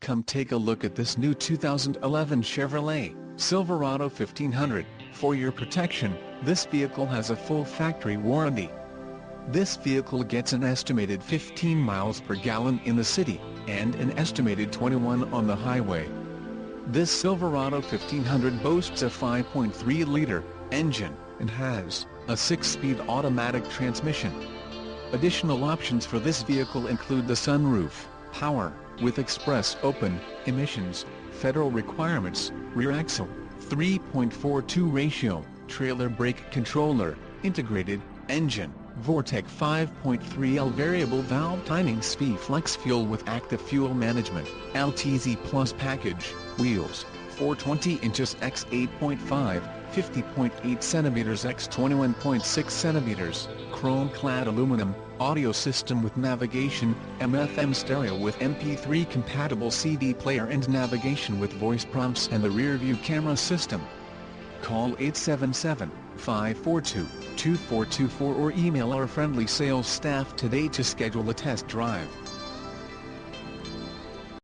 Come take a look at this new 2011 Chevrolet Silverado 1500. For your protection, this vehicle has a full factory warranty. This vehicle gets an estimated 15 miles per gallon in the city, and an estimated 21 on the highway. This Silverado 1500 boasts a 5.3-liter engine, and has a 6-speed automatic transmission. Additional options for this vehicle include the sunroof, power, with express open, emissions, federal requirements, rear axle, 3.42 ratio, trailer brake controller, integrated, engine, Vortec 5.3L variable valve timing Flex fuel with active fuel management, LTZ Plus package, wheels, 420 inches x 8.5, 50.8 cm x 21.6 cm, chrome-clad aluminum, audio system with navigation, AM/FM stereo with MP3 compatible CD player and navigation with voice prompts and the rear-view camera system. Call 877-542-2424 or email our friendly sales staff today to schedule a test drive.